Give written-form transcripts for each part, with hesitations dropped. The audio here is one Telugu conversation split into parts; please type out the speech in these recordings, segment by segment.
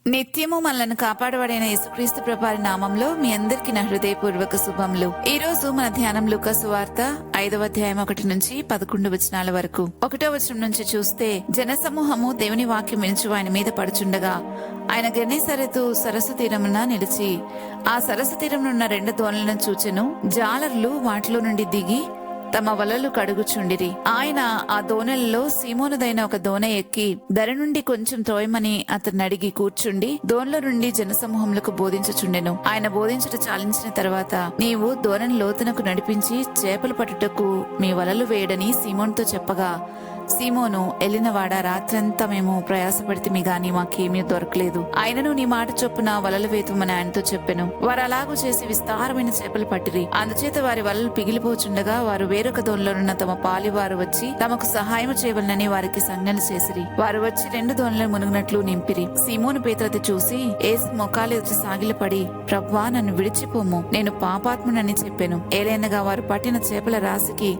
నిత్యము మనల్ని కాపాడబడిన యేసుక్రీస్తు ప్రభువారి నామంలో మీ అందరికీ నా హృదయపూర్వక శుభములు. ఈ రోజు మన ధ్యానం లూకా సువార్త 5వ అధ్యాయం 1 నుంచి 11 వచనాల వరకు. 1వ వచనం నుంచి చూస్తే, జనసమూహము దేవుని వాక్యం వినుచు ఆయన మీద పడుచుండగా ఆయన గెన్నేసరెతు సరస్సు తీరమున నిలిచి ఆ సరస్సు తీరమునున్న 2 దోణలను చూచెను. జాలర్లు వాటిలో నుండి దిగి తమ వలలు కడుగుచుండిరి. ఆయన ఆ దోణెలలో సీమోనుదైన ఒక దోణె ఎక్కి ధర నుండి కొంచెం త్రోయమని అతన్ని అడిగి కూర్చుండి దోణిలో నుండి జనసమూహములకు బోధించుచుండెను. ఆయన బోధించుట చాలించిన తర్వాత, నీవు దోణెను లోతునకు నడిపించి చేపలు పట్టుటకు మీ వలలు వేయడని సీమోనుతో చెప్పగా, సీమోను, ఎల్లినవాడా, రాత్రంతా మేము ప్రయాసపడితిమి గాని మాకేమీ దొరకలేదు. ఆయనను నీ మాట చొప్పున వలలు వేతుమని ఆయనతో చెప్పెను. వారు అలాగూ చేసి విస్తారమైన చేపలు పట్టిరి. అందుచేత వారి వలలు పిగిలిపోచుండగా వారు వేరొక దోణిలోనున్న తమ పాలివారు వచ్చి తమకు సహాయం చేయవలనని వారికి సంజ్ఞలు చేసిరి. వారు వచ్చి 2 దోణులను మునుగునట్లు నింపిరి. సీమోను పేతురుతో చూసి యేసు మోకాలు ఎదుట సాగిలపడి, ప్రభువా, నన్ను విడిచిపోము, నేను పాపాత్మునని చెప్పెను. ఏలైనగా వారు పట్టిన చేపల రాశికి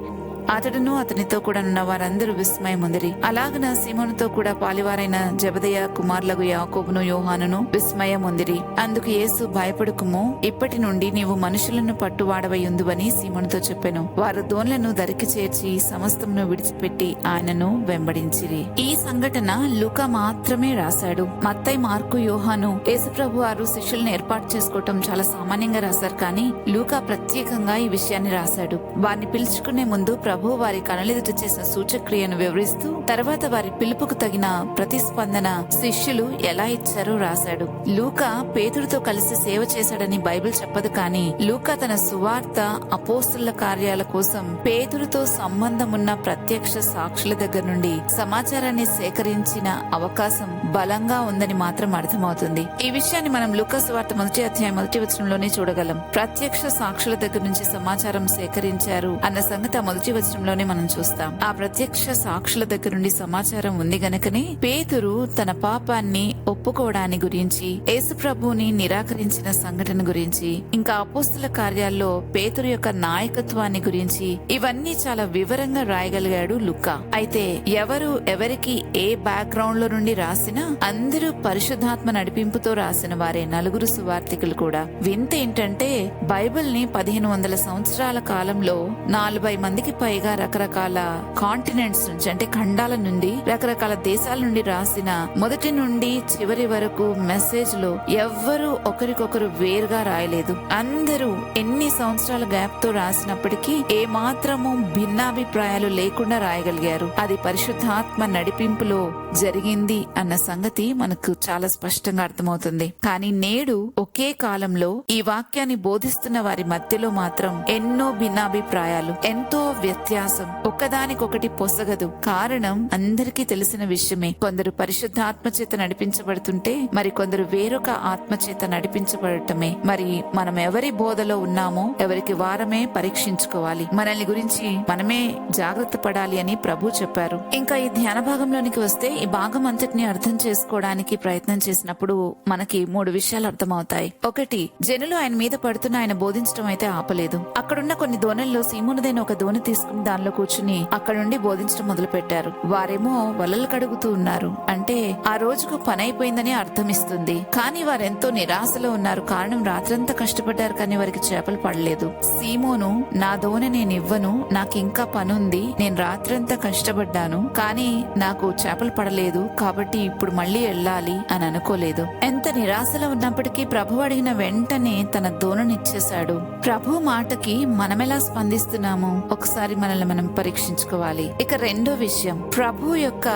అతడును అతనితో కూడా ఉన్న వారందరూ విస్మయముందిరి. అలాగన సీమోనుతో కూడా పాలివారైన జెబెదయి కుమారులకు యాకోబును యోహానును విస్మయముందిరి. అందుకు యేసు, భయపడుకుము, ఇప్పటి నుండి నీవు మనుషులను పట్టువాడవయుందువని సీమోనుతో చెప్పెను. వారు దోణులను దరికి చేర్చి సమస్తమును విడిచిపెట్టి ఆయనను వెంబడించిరి. ఈ సంఘటన లూకా మాత్రమే రాశాడు. మత్తయి, మార్కు, యోహాను యేసుప్రభు వారు శిష్యులను ఏర్పాటు చేసుకోవటం చాలా సామాన్యంగా రాశారు. కానీ లూకా ప్రత్యేకంగా ఈ విషయాన్ని రాశాడు. వారిని పిలుచుకునే ముందు ప్రభు వారి కనులెదుట చేసిన సూచక్రియను వివరిస్తూ తర్వాత వారి పిలుపుకు తగిన ప్రతిస్పందన శిష్యులు ఎలా ఇచ్చారో రాశాడు. లూకా పేతురుతో కలిసి సేవ చేశాడని బైబిల్ చెప్పదు. కానీ లూకా తన సువార్త, అపోస్తుల కార్యాల కోసం పేతురుతో సంబంధమున్న ప్రత్యక్ష సాక్షుల దగ్గర నుండి సమాచారాన్ని సేకరించిన అవకాశం బలంగా ఉందని మాత్రం అర్థమవుతుంది. ఈ విషయాన్ని మనం లూకా సువార్త 1వ అధ్యాయం 1వ వచనంలోనే చూడగలం. ప్రత్యక్ష సాక్షుల దగ్గర నుంచి సమాచారం సేకరించారు అన్న సంగతి 1వ వచనంలోనే మనం చూస్తాం. ఆ ప్రత్యక్ష సాక్షుల దగ్గర నుండి సమాచారం ఉంది గనుకనే పేతురు తన పాపాన్ని ఒప్పుకోవడాన్ని గురించి, యేసు ప్రభువుని నిరాకరించిన సంఘటన గురించి, ఇంకా అపోస్తుల కార్యాల్లో పేతురు యొక్క నాయకత్వాన్ని గురించి ఇవన్నీ చాలా వివరంగా రాయగలిగాడు లూకా. అయితే ఎవరు ఎవరికి ఏ బ్యాక్గ్రౌండ్ లో నుండి రాసినా అందరూ పరిశుద్ధాత్మ నడిపింపుతో రాసిన వారే 4 సువార్తికులు కూడా. వింత ఏంటంటే బైబిల్ ని 1500 సంవత్సరాల కాలంలో 40 మందికి పైగా రకరకాల కాంటినెంట్స్ నుంచి, అంటే ఖండాల నుండి, రకరకాల దేశాల నుండి రాసిన మొదటి నుండి చివరి వరకు మెసేజ్ లో ఎవ్వరూ ఒకరికొకరు వేరుగా రాయలేదు. అందరూ ఎన్ని సంవత్సరాల గ్యాప్ తో రాసినప్పటికీ ఏ మాత్రము భిన్నాభిప్రాయాలు లేకుండా రాయగలిగారు. అది పరిశుద్ధాత్మ నడిపింపులో జరిగింది అన్న సంగతి మనకు చాలా స్పష్టంగా అర్థమవుతుంది. కానీ నేడు ఒకే కాలంలో ఈ వాక్యాన్ని బోధిస్తున్న వారి మధ్యలో మాత్రం ఎన్నో భిన్నాభిప్రాయాలు, ఎంతో వ్యత్యాసం, ఒక్కదానికొకటి పొసగదు. కారణం అందరికీ తెలిసిన విషయమే. కొందరు పరిశుద్ధాత్మ చేత నడిపించబడుతుంటే మరి కొందరు వేరొక ఆత్మ చేత నడిపించబడటమే. మరి మనం ఎవరి బోధలో ఉన్నామో ఎవరికి వారమే పరీక్షించుకోవాలి. మనల్ని గురించి మనమే జాగ్రత్త పడాలి అని ప్రభు చెప్పారు. ఇంకా ఈ ధ్యాన భాగంలోనికి వస్తే, ఈ భాగం అంతటిని అర్థం చేసుకోవడానికి ప్రయత్నం చేసినప్పుడు మనకి 3 విషయాలు అర్థమవుతాయి. ఒకటి, జనులు ఆయన మీద పడుతున్న ఆయన బోధించడం అయితే ఆపలేదు. అక్కడున్న కొన్ని దోణల్లో సీమోనుదైన ఒక దోణి తీసుకుని దానిలో కూర్చుని అక్కడ నుండి బోధించడం మొదలు పెట్టారు. వారేమో వలలు కడుగుతూ ఉన్నారు. అంటే ఆ రోజుకు పని అయిపోయిందని అర్థమిస్తుంది. కానీ వారెంతో నిరాశలో ఉన్నారు. కారణం, రాత్రంతా కష్టపడ్డారు కానీ వారికి చేపలు పడలేదు. సీమోను, నా దోణి నేను ఇవ్వను, నాకు ఇంకా పనుంది, నేను రాత్రంతా కష్టపడ్డాను కానీ నాకు చేపలు పడలేదు, కాబట్టి ఇప్పుడు మళ్ళీ వెళ్ళాలి అని అనుకోలేదు. ఎంత నిరాశలో ఉన్నప్పటికీ ప్రభు అడిగిన వెంటనే తన దోణిని ఇచ్చేశాడు. ప్రభు మాటకి మనమెలా స్పందిస్తున్నాము ఒకసారి మనల్ని మనం పరీక్షించుకోవాలి. ఇక రెండో విషయం, ప్రభు యొక్క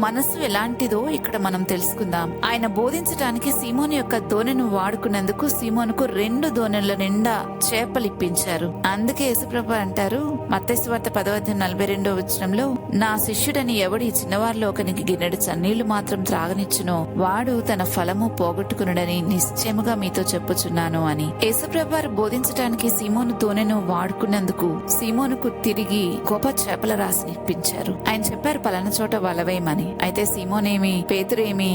మనసు ఎలాంటిదో ఇక్కడ మనం తెలుసుకుందాం. ఆయన బోధించడానికి సీమోను యొక్క దోణిని వాడుకున్నందుకు సీమోనుకు 2 దోణెల నిండా చేపలు ఇప్పించారు. అందుకే యేసుప్రభు అంటారు మత్తయి సువార్త 10వ అధ్యాయం 42వ వచనంలో, నా శిష్యుడని ఎవడు ఈ చిన్నవారిలో ఒకనికి గిన్నెడు చన్నీళ్లు మాత్రం త్రాగనిచ్చునో వాడు తన ఫలము పోగొట్టుకునుడని నిశ్చయముగా మీతో చెప్పుచున్నాను అని. యేసుప్రభు వారు బోధించడానికి సీమోను దోణెను వాడుకున్నందుకు సీమోనుకు తిరిగి తిరిగి గొప్ప చేపల రాశిని ఇప్పించారు. ఆయన చెప్పారు పలానా చోట వలవేయమని. అయితే సీమోనేమి పేతురేమి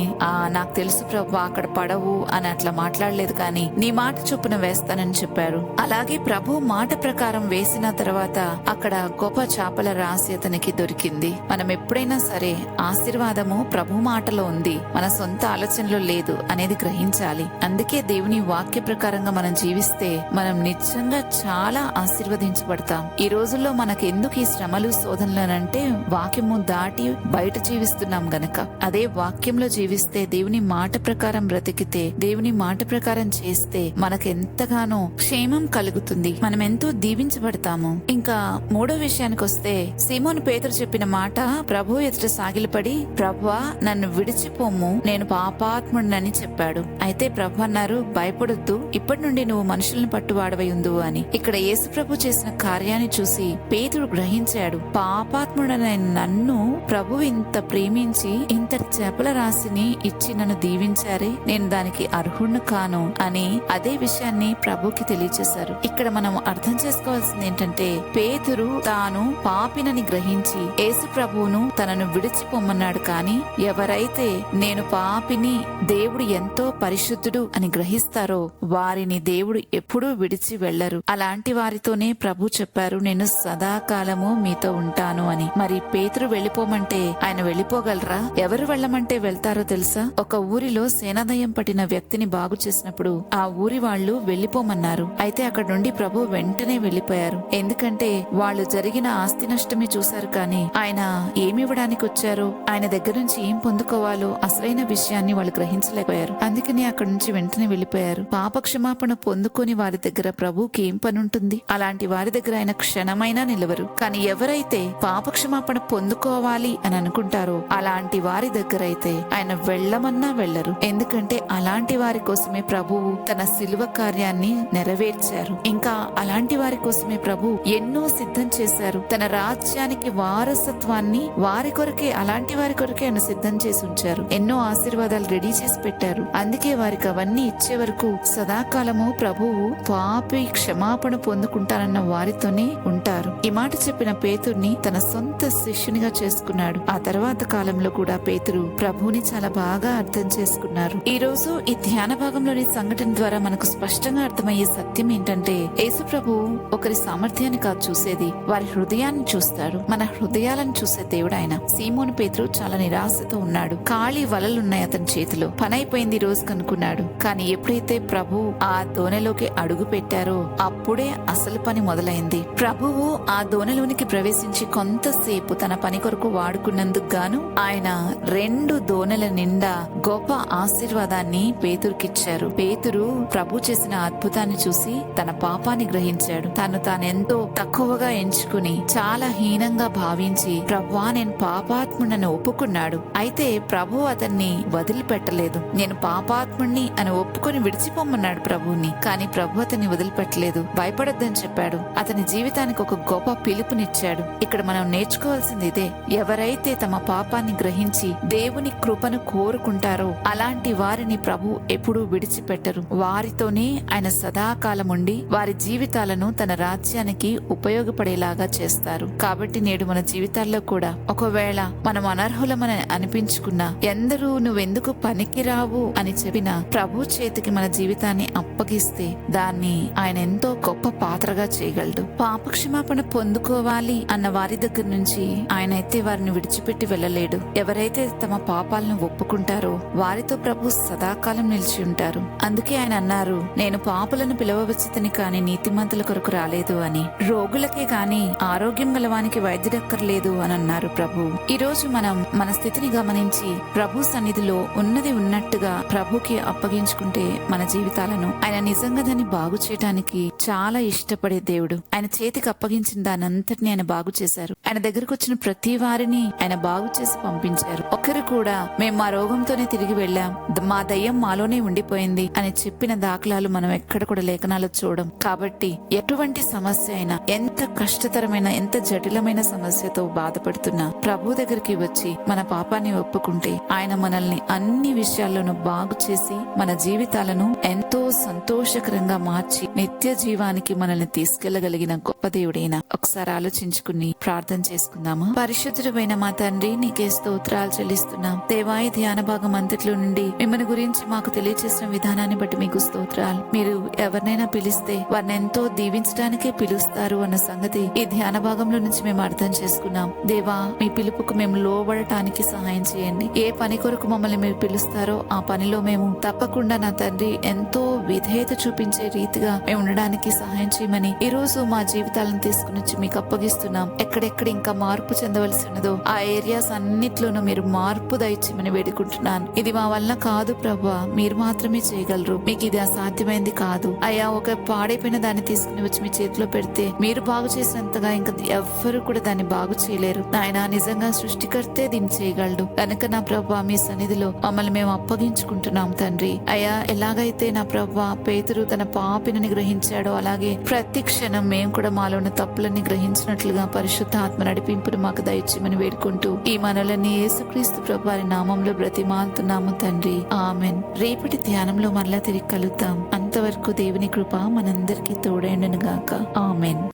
నాకు తెలుసు ప్రభు అక్కడ పడవు అని అట్లా మాట్లాడలేదు, కానీ నీ మాట చొప్పున వేస్తానని చెప్పారు. అలాగే ప్రభు మాట ప్రకారం వేసిన తర్వాత అక్కడ గొప్ప చేపల రాశి అతనికి దొరికింది. మనం ఎప్పుడైనా సరే ఆశీర్వాదము ప్రభు మాటలో ఉంది, మన సొంత ఆలోచనలో లేదు అనేది గ్రహించాలి. అందుకే దేవుని వాక్య ప్రకారంగా మనం జీవిస్తే మనం నిజంగా చాలా ఆశీర్వదించబడతాం. ఈ రోజుల్లో మనకు ఎందుకు ఈ శ్రమలు శోధనలనంటే వాక్యము దాటి బయట జీవిస్తున్నాం గనక. అదే వాక్యంలో జీవిస్తే, దేవుని మాట ప్రకారం బ్రతికితే, దేవుని మాట ప్రకారం చేస్తే మనకెంతగానో క్షేమం కలుగుతుంది. మనం ఎంతో దీవించబడతాము. ఇంకా మూడో విషయానికి వస్తే, సీమోను పేతురు చెప్పిన మాట ప్రభు ఎదుట సాగిలపడి, ప్రభువా నన్ను విడిచిపోము, నేను పాపాత్ముడినని చెప్పాడు. అయితే ప్రభు అన్నారు, భయపడొద్దు, ఇప్పటి నుండి నువ్వు మనుషుల్ని పట్టువాడవై ఉందువు అని. ఇక్కడ యేసు ప్రభు చేసిన కార్యాన్ని చూసి పేతురు గ్రహించాడు, పాపాత్ముడనైన నన్ను ప్రభు ఇంత ప్రేమించి ఇంతటి చేపల రాశిని ఇచ్చి నన్ను దీవించారే, నేను దానికి అర్హుణ్ణి కాను అని అదే విషయాన్ని ప్రభుకి తెలియచేశారు. ఇక్కడ మనం అర్థం చేసుకోవాల్సింది ఏంటంటే, పేతురు తాను పాపినని గ్రహించి యేసు ప్రభువును తనను విడిచిపోమన్నాడు. కానీ ఎవరైతే నేను పాపిని, దేవుడు ఎంతో పరిశుద్ధుడు అని గ్రహిస్తారో వారిని దేవుడు ఎప్పుడూ విడిచి వెళ్లరు. అలాంటి వారితోనే ప్రభు చెప్పారు, నేను సదాకాలము మీతో ఉంటాను అని. మరి పేతురు వెళ్లిపోమంటే ఆయన వెళ్లిపోగలరా? ఎవరు వెళ్లమంటే వెళ్తారో తెలుసా? ఒక ఊరిలో సేనాదయం పట్టిన వ్యక్తిని బాగు చేసినప్పుడు ఆ ఊరి వాళ్ళు వెళ్లిపోమన్నారు. అయితే అక్కడ నుండి ప్రభు వెంటనే వెళ్లిపోయారు. ఎందుకంటే వాళ్ళు జరిగిన ఆస్తి నష్టమే చూశారు, కానీ ఆయన ఏమివ్వడానికి వచ్చారో, ఆయన దగ్గర నుంచి ఏం పొందుకోవాలో అసలైన విషయాన్ని వాళ్ళు గ్రహించలేకపోయారు. అందుకని అక్కడి నుంచి వెంటనే వెళ్లిపోయారు. పాప క్షమాపణ పొందుకొని వారి దగ్గర ప్రభుకి ఏం పనుంటుంది? అలాంటి వారి దగ్గర ఆయన క్షణమైనా నిలవరు. కానీ ఎవరైతే పాప క్షమాపణ పొందుకోవాలి అని అనుకుంటారో అలాంటి వారి దగ్గర అయితే ఆయన వెళ్ళమన్నా వెళ్లరు. ఎందుకంటే అలాంటి వారి కోసమే ప్రభువు తన శిలువ కార్యాన్ని నెరవేర్చారు. ఇంకా అలాంటి వారి కోసమే ప్రభు ఎన్నో సిద్ధం చేశారు. తన రాజ్యానికి వారసత్వాన్ని వారి కొరకే, అలాంటి వారి కొరకే ఆయన సిద్ధం చేసి ఉంచారు. ఎన్నో ఆశీర్వాదాలు రెడీ చేసి పెట్టారు. అందుకే వారికి అవన్నీ ఇచ్చే వరకు సదాకాలము ప్రభువు పాపి క్షమాపణ పొందుకుంటానన్న వారితోనే ఉంటారు. ఈ మాట చెప్పిన పేతుర్ని తన సొంత శిష్యునిగా చేసుకున్నాడు. ఆ తర్వాత కాలంలో కూడా పేతురు ప్రభువుని చాలా బాగా అర్థం చేసుకున్నారు. ఈ రోజు ఈ ధ్యాన భాగంలోని సంఘటన ద్వారా మనకు స్పష్టంగా అర్థమయ్యే సత్యం ఏంటంటే, యేసు ప్రభు ఒకరి సామర్థ్యాన్ని కాదు చూసేది, వారి హృదయాన్ని చూస్తాడు. మన హృదయాలను చూసే దేవుడు ఆయన. సీమోను పేతురు చాలా నిరాశతో ఉన్నాడు. ఖాళీ వలలున్నాయి అతని చేతిలో. పని అయిపోయింది రోజు కనుక్కున్నాడు. కానీ ఎప్పుడైతే ప్రభు ఆ దోణిలోకి అడుగు పెట్టారో అప్పుడే అసలు పని మొదలైంది. ప్రభువు ఆ దోణిలోనికి ప్రవేశించి కొంతసేపు తన పని కొరకు వాడుకున్నందుకు గాను ఆయన 2 దోణెల నిండా గొప్ప ఆశీర్వాదాన్ని పేతురుకిచ్చారు. పేతురు ప్రభు చేసిన అద్భుతాన్ని చూసి తన పాపాన్ని గ్రహించాడు. తానెంతో తక్కువగా ఎంచుకుని చాలా హీనంగా భావించి ప్రభువా నేను పాపాత్ముడని ఒప్పుకున్నాడు. అయితే ప్రభు అతన్ని వదిలిపెట్టలేదు. నేను పాపాత్ముడిని అని ఒప్పుకొని విడిచిపోమన్నాడు ప్రభువుని. కానీ ప్రభు అతన్ని వదిలిపెట్టలేదు. భయపడొద్దని చెప్పాడు. అతని జీవితానికి ఒక గొప్ప పిలుపునిచ్చాడు. ఇక్కడ మనం నేర్చుకోవాల్సింది ఇదే. ఎవరైతే తమ పాపాన్ని గ్రహించి దేవుని కృపను కోరుకుంటారో అలాంటి వారిని ప్రభు ఎప్పుడూ విడిచిపెట్టరు. వారితోనే ఆయన సదాకాలం ఉండి వారి జీవితాలను తన రాజ్యానికి ఉపయోగపడేలాగా చేస్తారు. కాబట్టి నేడు మన జీవితాల్లో కూడా ఒకవేళ మనం అనర్హులమని అనిపించుకున్నా, ఎందరూ నువ్వెందుకు పనికిరావు అని చెప్పిన ప్రభు చేతికి మన జీవితాన్ని అప్పగిస్తే దాన్ని ఆయన ఎంతో గొప్ప పాత్రగా చేయగలడు. పాప క్షమాపణ పొందుకోవాలి అన్న వారి దగ్గర నుంచి ఆయన అయితే వారిని విడిచిపెట్టి వెళ్ళలేడు. ఎవరైతే తమ పాపాలను ఒప్పుకుంటారో వారితో ప్రభు సదాకాలం నిలిచి ఉంటారు. అందుకే ఆయన అన్నారు, నేను పాపులను పిలవవచ్చితిని కాని నీతిమంతుల కొరకు రాలేదు అని. రోగులకే కాని ఆరోగ్యం గలవానికి వైద్యుడక్కర్లేదు అని అన్నారు ప్రభు. ఈ రోజు మనం మన స్థితిని గమనించి ప్రభు సన్నిధిలో ఉన్నది ఉన్నట్టుగా ప్రభుకి అప్పగించుకుంటే మన జీవితాలను ఆయన నిజంగా దాన్ని బాగు చేయడానికి చాలా ఇష్టపడే దేవుడు. ఆయన చేతికి అప్పగించిన దానంతటిని ఆయన బాగు చేశారు. ఆయన దగ్గరకు వచ్చిన ప్రతి వారిని ఆయన బాగు చేసి పంపించారు. ఒకరు కూడా మేము మా రోగంతోనే తిరిగి వెళ్ళాం, మా దయ్యం మాలోనే ఉండిపోయింది అని చెప్పిన దాఖలాలు మనం ఎక్కడ కూడా లేఖనాలు చూడం. కాబట్టి ఎటువంటి సమస్య అయినా, ఎంత కష్టతరమైన ఎంత జటిలమైన సమస్యతో బాధపడుతున్నా ప్రభు దగ్గరికి వచ్చి మన పాపాన్ని ఒప్పుకుంటే ఆయన మనల్ని అన్ని విషయాల్లోనూ బాగు చేసి మన జీవితాలను ఎంతో సంతోషకరంగా మార్చి నిత్య జీవానికి మనల్ని తీసుకెళ్లగలిగిన గొప్ప దేవుడైన ఒకసారి ఆలోచించుకుని ప్రార్థన చేసుకుందామా. పరిశుద్ధుడైన మా తండ్రి, నీకే స్తోత్రాలు చెల్లిస్తున్నాం. దేవాయి ధ్యాన భాగం అంతట్లో నుండి మిమ్మల్ని గురించి మాకు తెలియజేసిన విధానాన్ని బట్టి మీకు స్తోత్రాలు. మీరు ఎవరినైనా పిలిస్తే వారిని ఎంతో దీవించడానికే పిలుస్తారు అన్న సంగతి ఈ ధ్యాన భాగంలో నుంచి మేము అర్థం చేసుకున్నాం. దేవా, మీ పిలుపుకు మేము లోబడటానికి సహాయం చేయండి. ఏ పని కొరకు మమ్మల్ని మీరు పిలుస్తారో ఆ పనిలో మేము తప్పకుండా నా తండ్రి ఎంతో విధేయత చూపించే రీతిగా మేము ఉండడానికి సహాయం చేయమని ఈ రోజు మా జీవితాలను తీసుకుని వచ్చి మీకు అప్పగిస్తున్నాం. ఎక్కడెక్కడ ఇంకా మార్పు చెందవలసి ఉన్నదో ఆ ఏరియాస్ అన్నిట్లోనూ మీరు మార్పు దయచేయమని వేడుకుంటున్నాను. ఇది మా వల్ల కాదు ప్రభువా, మీరు మాత్రమే చేయగలరు. మీకు ఇది అసాధ్యమైంది కాదు అయ్యా. ఒక పాడైపోయిన దాన్ని తీసుకుని వచ్చి మీ చేతిలో పెడితే మీరు బాగు చేసినంతగా ఇంకా ఎవ్వరు కూడా దాన్ని బాగు చేయలేరు నాయన. నిజంగా సృష్టికర్తే దీన్ని చేయగలడు కనుక నా ప్రభువా, మీ సన్నిధిలో మమ్మల్ని మేము అప్పగించుకుంటున్నాం తండ్రి. అయ్యా, ఎలాగైతే నా ప్రభువా పేతురు తన పాపిని గ్రహించాడో అలాగే ప్రతి క్షణం మేము కూడా మాలో ఉన్న తప్పులని గ్రహించినట్లుగా పరిశుద్ధ ఆత్మ నడిపింపును మాకు దయచేయమని వేడుకుంటూ ఈ మనలని యేసుక్రీస్తు ప్రభు వారి నామంలో బ్రతిమాలుతున్నాము తండ్రి. ఆమెన్. రేపటి ధ్యానంలో మరలా తిరిగి కలుద్దాం. అంతవరకు దేవుని కృప మనందరికీ తోడైండును గాక. ఆమెన్.